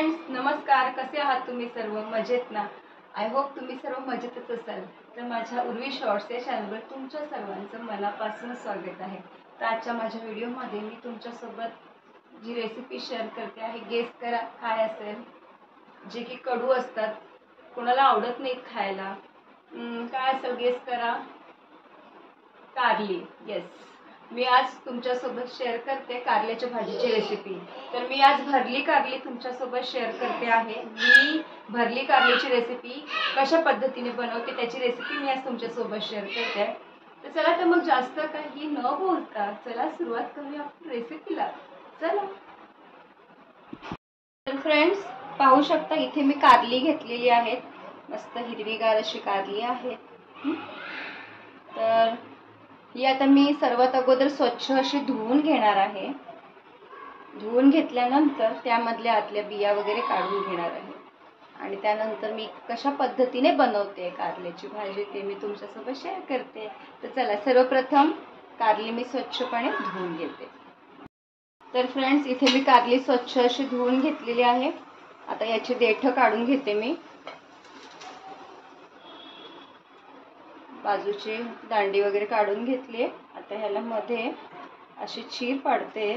Friends, नमस्कार. कसे आहात तुम्ही सर्व? मजेत ना? आय होप तुम्ही सर्व मजेतच असाल. तर माझ्या उर्वी शॉर्ट्स या चॅनलवर तुमच्या सर्वांचं मनापासून स्वागत आहे. तर आजच्या माझ्या व्हिडिओमध्ये मी तुमच्यासोबत जी रेसिपी शेअर करते आहे, गेस करा काय असेल. जे की कडू असतात, कोणाला आवडत नाहीत खायला. काय असेल गेस करा. कारली. येस, मी आज तुमच्यासोबत शेअर करते कारल्याच्या भाजीची रेसिपी. तर मी आज भरली कारली तुमच्यासोबत शेअर करते आहे. मी भरली कारलीची रेसिपी कशा पद्धतीने बनवते त्याची रेसिपी मी आज तुमच्यासोबत शेअर करते. तर चला, तर मग जास्त काही न बोलता चला सुरुवात करूया आपण रेसिपीला. चला. तर फ्रेंड्स, पाहू शकता इथे मी कारली घेतलेली आहेत. मस्त हिरवीगार अशी कारली आहे. तर ही आता मी सर्वात अगोदर स्वच्छ अशी धुवून घेणार आहे. धुवून घेतल्यानंतर त्यामधल्या आतल्या बिया वगैरे काढून घेणार आहे आणि त्यानंतर मी कशा पद्धतीने बनवते कारल्याची भाजी ते मी तुमच्यासोबत शेअर करते. तर चला, सर्वप्रथम कारली मी स्वच्छपणे धुवून घेते. तर फ्रेंड्स, इथे मी कारली स्वच्छ अशी धुवून घेतलेली आहे. आता याची देठं काढून घेते मी. बाजूची दांडी वगैरे काढून घेतली. आता ह्याला मध्ये अशी चीर पाडते.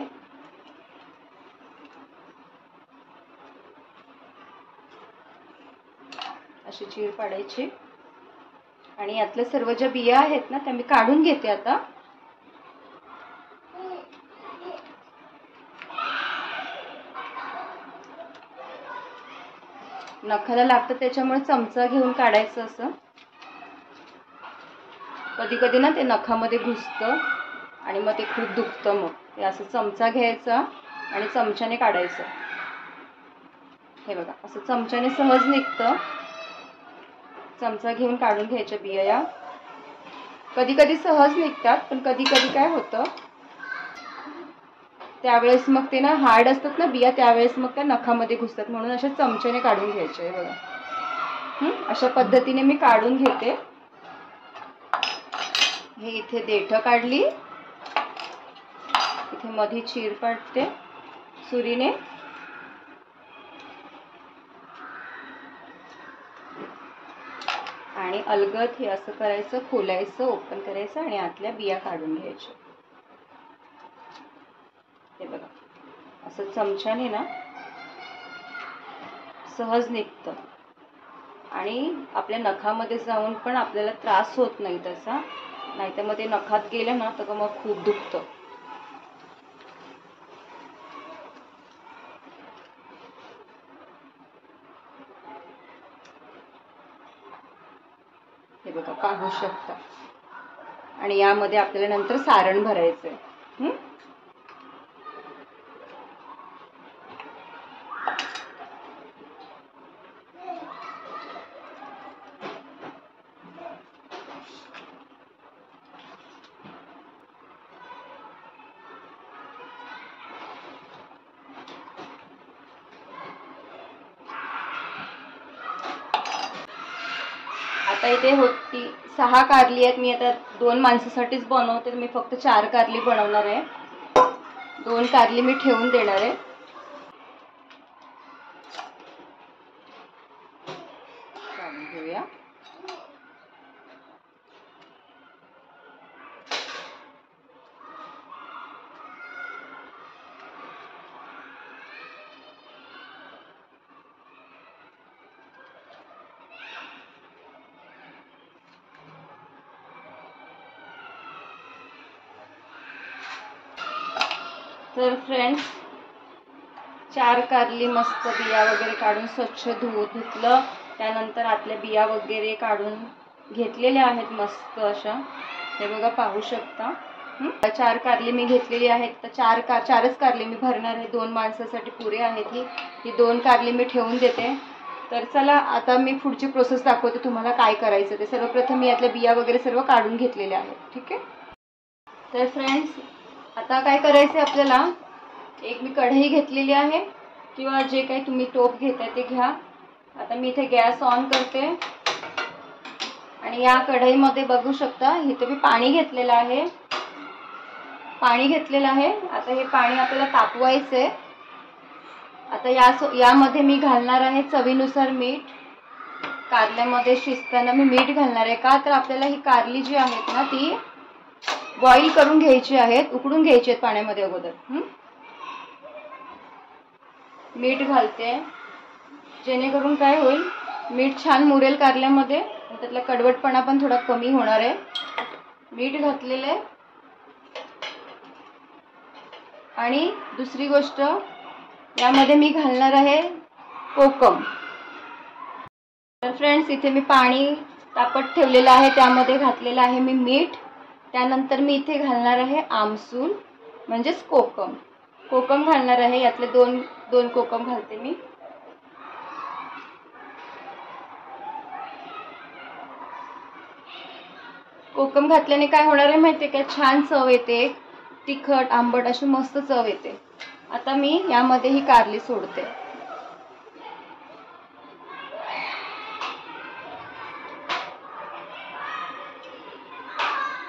अशी चीर पाडायची आणि यातल्या सर्व ज्या बिया आहेत ना त्या मी काढून घेते. आता नखाला लागतं त्याच्यामुळे चमचा घेऊन काढायचं. असं कधी कधी ना ते नखामध्ये घुसतं आणि मग ते खूप दुखतं. मग ते असं चमचा घ्यायचा आणि चमच्याने काढायचं. हे बघा, असं चमच्याने सहज निघतं. चमचा घेऊन काढून घ्यायच्या बिया. या कधी कधी सहज निघतात, पण कधी कधी काय होतं त्यावेळेस मग ते ना हार्ड असतात ना बिया, त्यावेळेस मग त्या नखामध्ये घुसतात. म्हणून अशा चमच्याने काढून घ्यायचे. बघा, अशा पद्धतीने मी काढून घेते. हे इथे देठ काढली. इथे मध्ये चीर पाडते सुरीने. आणि अलगद हे असं करायचं, खोलायचं, ओपन करायचं आणि आतल्या बिया काढून घ्यायच्या. हे बघा, असं चमच्याने ना सहज निघतं आणि आपल्या नखामध्ये जाऊन पण आपल्याला त्रास होत नाही त्याचा. नाहीतर मग ते नखात गेलं ना तर मग खूप दुखतं. हे बघा, पाहू शकता. आणि यामध्ये आपल्याला नंतर सारण भरायचंय. आता इथे होती 6 कारली आहेत. मी आता 2 माणसासाठीच बनवते. मी फक्त 4 कारली बनवणार आहे. 2 कारली मी ठेवून देणार आहे. काढून घेऊया. तर फ्रेंड्स, 4 कारली मस्त बिया वगैरे काढून स्वच्छ धुवून घेतलं. त्यानंतर आतल्या बिया वगैरे काढून घेतलेल्या आहेत मस्त अशा. हे बघा, पाहू शकता. 4 कारली मी घेतलेली आहेत. तर 4च कारली मी भरणार आहे. 2 माणसासाठी पुरे आहेत. ही 2 कारली मी ठेवून देते. तर चला, आता मी पुढची प्रोसेस दाखवते तुम्हाला काय करायचं ते. सर्वप्रथम मी यातल्या बिया वगैरे सर्व काढून घेतलेल्या आहेत. ठीक आहे. तर फ्रेंड्स, आता काय करायचं आपल्याला, एक मी कढई घेतलेली आहे किंवा जे काही तुम्ही टोप घेताय ते घ्या. आता मी इथे गॅस ऑन करते आणि या कढईमध्ये बघू शकता इथे मी पाणी घेतलेलं आहे. आता हे पाणी आपल्याला तापवायचं आहे. आता यामध्ये मी घालणार आहे चवीनुसार मीठ. कारल्यामध्ये शिजताना मी मीठ घालणार आहे, का तर आपल्याला ही कारली जी आहेत ना ती बॉईल करून घ्यायची आहेत, उकडून घ्यायची आहेत पाण्यामध्ये अगोदर. मीठ घालते, जेणेकरून काय होईल, मीठ छान मुरेल कारल्यामध्ये, त्यातला कडवटपणा पण थोडा कमी होणार आहे. मीठ घातलेले. आणि दुसरी गोष्ट, यामध्ये मी घालणार आहे कोकम. तर फ्रेंड्स, इथे मी पाणी तापत ठेवलेलं आहे, त्यामध्ये घातलेलं आहे मी मीठ. त्यानंतर मी इथे घालणार आहे आमसूल म्हणजेच कोकम. कोकम घालणार आहे, यातले दोन कोकम घालते मी. कोकम घातल्याने काय होणार आहे माहिती आहे का, छान चव येते, तिखट आंबट अशी मस्त चव येते. आता मी यामध्ये ही कारली सोडते.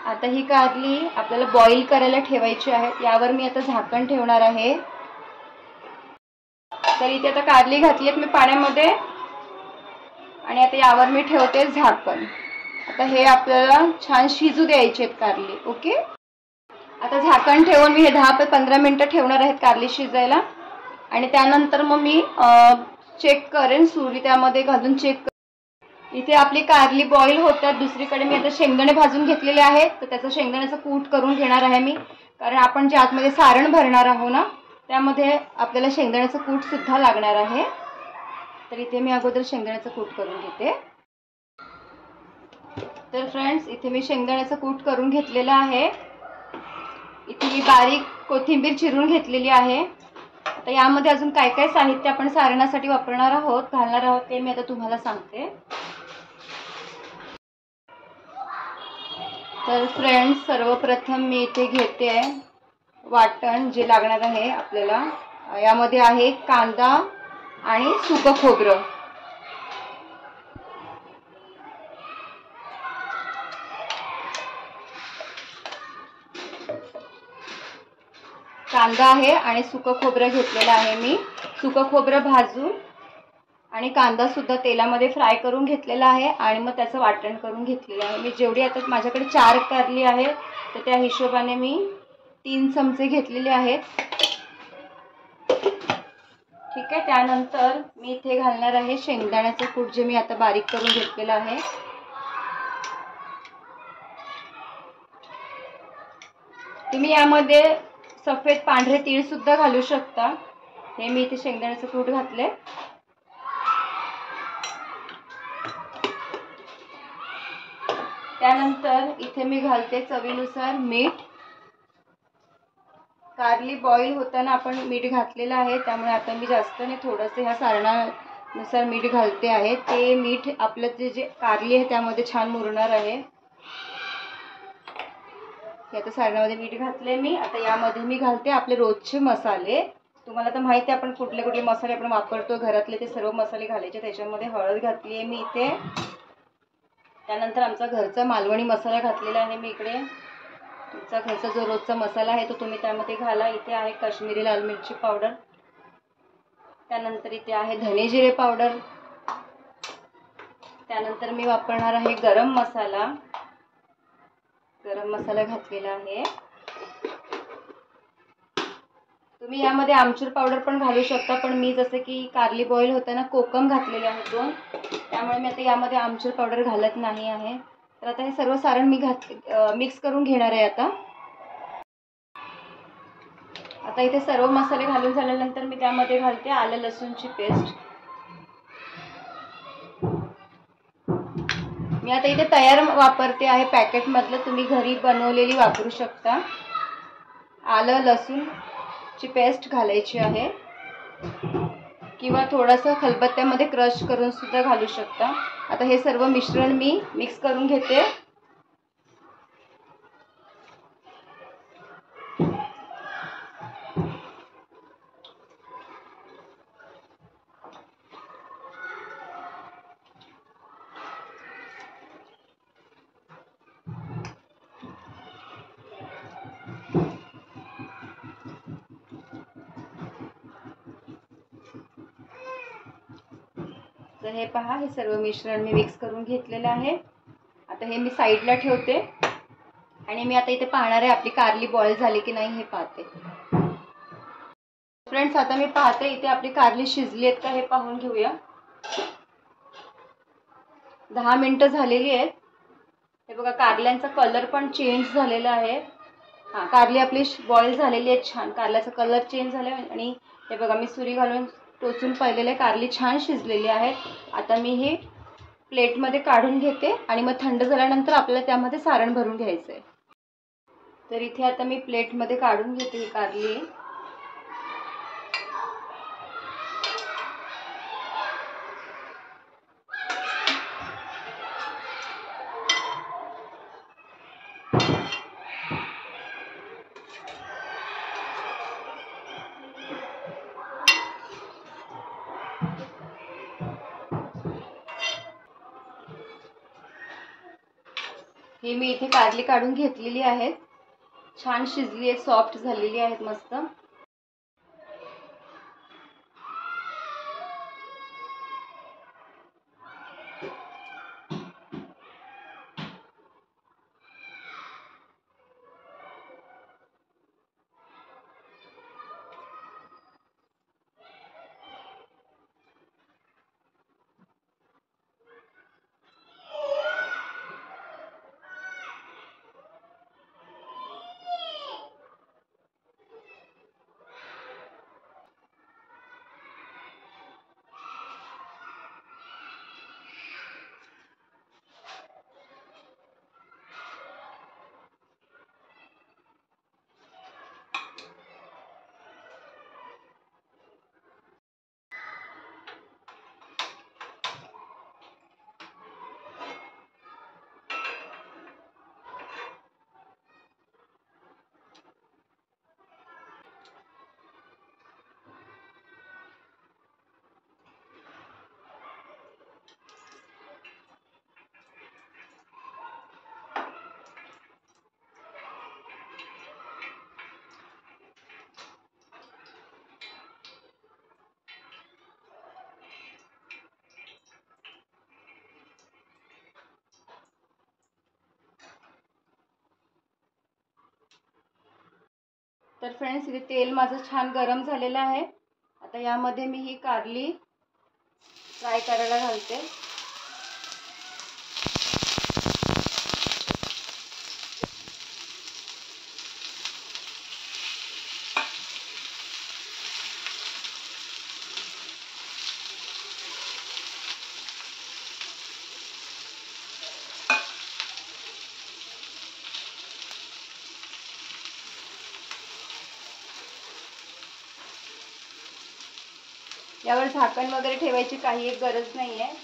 आता ही कारली आपल्याला बॉईल करायला ठेवायची आहे. यावर मी आता झाकण ठेवणार आहे. तर इथे आता कारली घातली आहे मी पाण्यामध्ये आणि आता यावर मी ठेवते झाकण. आता हे आपल्याला छान शिजू द्यायचे आहेत कारली. ओके, आता झाकण ठेवून मी हे 10 ते 15 मिनिटं ठेवणार आहेत कारली शिजायला. आणि त्यानंतर मग मी चेक करेन, सुरी त्यामध्ये घालून चेक करेन. इथे आपली कारली बॉईल होतात. दुसरीकडे मी आता शेंगदाणे भाजून घेतलेले आहेत, तर त्याचं शेंगदाण्याचं कूट करून घेणार आहे मी, कारण आपण जे आतमध्ये सारण भरणार आहोत ना, त्यामध्ये आपल्याला शेंगदाण्याचं कूट सुद्धा लागणार आहे. तर इथे मी अगोदर शेंगदाण्याचं कूट करून घेते. तर फ्रेंड्स, इथे मी शेंगदाण्याचं कूट करून घेतलेलं आहे. इथे मी बारीक कोथिंबीर चिरून घेतलेली आहे. आता यामध्ये अजून काय काय साहित्य आपण सारणासाठी वापरणार आहोत, घालणार आहोत, ते मी आता तुम्हाला सांगते. तर फ्रेंड्स, सर्वप्रथम मी इथे घेते वाटण जे लागणार आहे आपल्याला. यामध्ये आहे कांदा आणि सुकं खोबरं. कांदा आहे आणि सुकं खोबरं घेतलेलं आहे मी. सुकं खोबरं भाजून आणि कांदा सुद्धा तेलामध्ये फ्राय करून घेतलेला आहे आणि मग त्याचं वाटण करून घेतलेलं आहे मी. जेवढी आता माझ्याकडे 4 कारली आहे, तर त्या हिशोबाने मी 3 चमचे घेतलेले आहेत. ठीक आहे. त्यानंतर मी इथे घालणार आहे शेंगदाण्याचं कूट, जे मी आता बारीक करून घेतलेलं आहे. तुम्ही यामध्ये सफेद पांढरे तीळ सुद्धा घालू शकता. हे मी इथे शेंगदाण्याचं कूट घातले. त्यानंतर इथे मी घालते चवीनुसार मीठ. कारली बॉईल होताना आपण मीठ घातलेलं आहे, त्यामुळे आता मी जास्त नाही, थोडंसं ह्या सारणानुसार मीठ घालते आहे. ते मीठ आपलं जे कारली आहे त्यामध्ये छान मुरणार आहे. आता सारणामध्ये मीठ घातले मी. आता यामध्ये मी घालते आपले रोजचे मसाले. तुम्हाला तर माहिती आहे आपण कुठले कुठले मसाले आपण वापरतो घरातले, ते सर्व मसाले घालायचे. त्याच्यामध्ये हळद घातली आहे मी इथे. त्यानंतर आमचा घरचा मालवणी मसाला घातलेला आहे मी इकडे. तुमचा घरचा जो रोजचा मसाला आहे तो तुम्ही त्यामध्ये घाला. इथे आहे काश्मीरी लाल मिरची पावडर. त्यानंतर इथे आहे धने जिरे पावडर. त्यानंतर मी वापरणार आहे गरम मसाला. गरम मसाला घातलेला आहे. तुम्ही यामध्ये आमचूर पावडर पण घालू शकता, पण मी जसे की कारली बॉईल होताना कोकम घातलेले आहेत 2, त्यामुळे मी आता यामध्ये आमचूर पावडर घालत नाही आहे. तर आता हे सर्व सारण मी मिक्स करून घेणार आहे. आता इथे सर्व मसाले घालून झाल्यानंतर मी त्यामध्ये घालते आलं लसूणची पेस्ट. मी आता इथे तयार वापरते आहे, पॅकेटमधलं. तुम्ही घरी बनवलेली वापरू शकता. आलं लसूणची पेस्ट घालायची आहे, किंवा थोडंसं खलबत्त्यामध्ये क्रश करून सुद्धा घालू शकता. आता हे सर्व मिश्रण मी मिक्स करून घेते. तर हे पहा, हे सर्व मिश्रण मी मिक्स करून घेतलेलं आहे. आता हे मी साईडला ठेवते आणि मी आता इथे पाहणार आहे आपली कारली बॉईल झाली की नाही हे पाहते. फ्रेंड्स, आता मी पाहते इथे आपली कारली शिजली आहेत का हे पाहून घेऊया. 10 मिनिटं झालेली आहेत. हे बघा, कारल्यांचा कलर पण चेंज झालेला आहे. हां, कारली आपली बॉईल झालेली आहे छान. कारल्याचा कलर चेंज झाला आणि हे बघा, मी सुरी घालून टोचून पाहिलेले कारली छान शिजलेली आहेत. आता मी हे प्लेटमध्ये काढून घेते आणि मग थंड झाल्यानंतर आपल्याला त्यामध्ये सारण भरून घ्यायचं आहे. तर इथे आता मी प्लेटमध्ये काढून घेते ही कारली. हे मी इथे कारली काढून घेतलेली आहे. छान शिजली आहे, सॉफ्ट झालेली आहेत मस्त. तर फ्रेंड्स, इथे तेल माझं छान गरम झालेलं आहे. आता यामध्ये मी ही कारली फ्राय करायला घालते. यावर झाकण वगैरे ठेवायची काही एक गरज नाही आहे.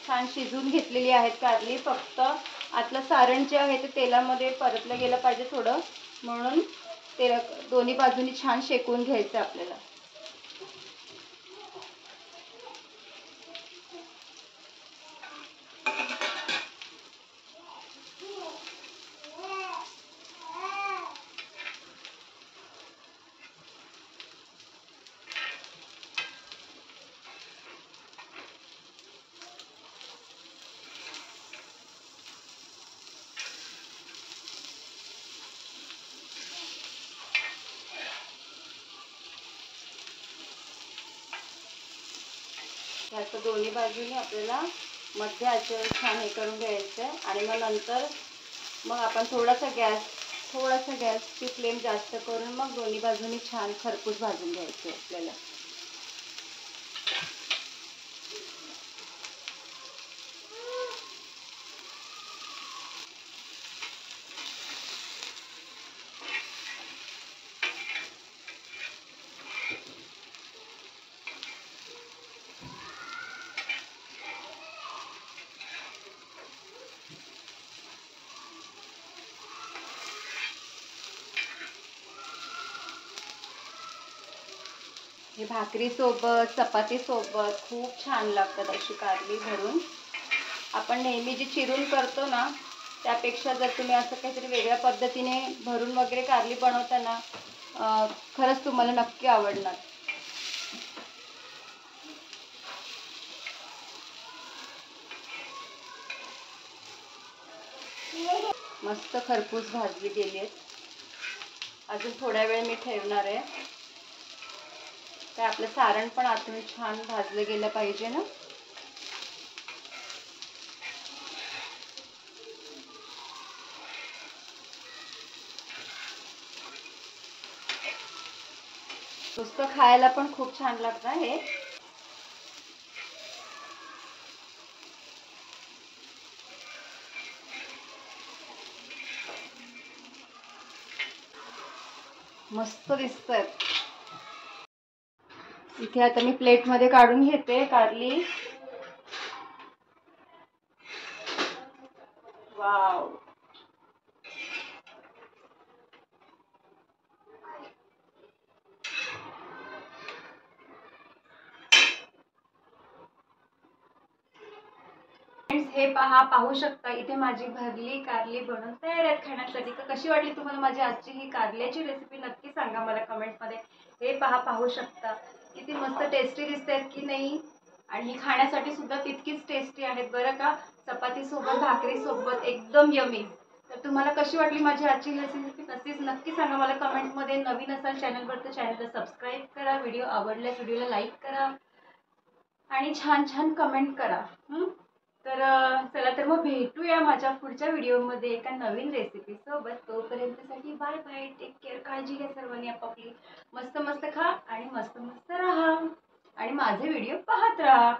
छान शिजून घेतलेली आहेत कारली. फक्त आतलं सारण जे आहे ते तेलामध्ये परतलं गेलं पाहिजे थोडं, म्हणून ते दोन्ही बाजूनी छान शेकून घ्यायचं आपल्याला. ह्याचं दोन्ही बाजूने आपल्याला मध्य आचेवर छान हे करून घ्यायचं आहे. आणि मग नंतर आपण थोडासा गॅसची फ्लेम जास्त करून मग दोन्ही बाजूनी छान खरपूस भाजून घ्यायचं आहे आपल्याला. हे भाकरीसोबत, चपातीसोबत खूप छान लागतात अशी कारली भरून. आपण नेहमी जी चिरून करतो ना, त्यापेक्षा जर तुम्ही असं काहीतरी वेगळ्या पद्धतीने भरून वगैरे कारली बनवता ना, खरंच तुम्हाला नक्की आवडणार. मस्त खरपूस भाजली गेली आहेत. अजून थोड्या वेळ मी ठेवणार आहे. तर आपलं सारण पण आतून छान भाजलं गेलं पाहिजे ना. नुसतं खायला पण खूप छान लागतं हे. मस्त दिसतंय. इथे आता मी प्लेटमध्ये काढून घेते कारली. वाव. हे पाहू शकता, इथे माझी भरली कारली बनवून तयार आहे खाण्यासाठी. तर कशी वाटली तुम्हाला माझी आजची ही कारल्याची रेसिपी नक्की सांगा मला कमेंटमध्ये. हे पाहू शकता किती मस्त टेस्टी दिसतात की नाही. आणि ही खाण्यासाठी सुद्धा तितकीच टेस्टी आहेत बरं का. चपाती सोबत, भाकरी सोबत एकदम यमी. तर तुम्हाला कशी वाटली माझी आजची रेसिपी नक्की सांगा मला कमेंटमध्ये. नवीन असाल चॅनलवर तर चॅनलला सबस्क्राईब करा. व्हिडिओ आवडल्यास व्हिडिओला लाईक करा आणि छान छान कमेंट करा. तर चला तर मग भेटूया माझ्या पुढच्या व्हिडिओमध्ये एका नवीन रेसिपी सोबत. तोपर्यंतसाठी बाय बाय. Take care. काळजी घ्या सर्वांनी आपापली. मस्त मस्त खा आणि मस्त मस्त राहा आणि माझे व्हिडिओ पाहत राहा.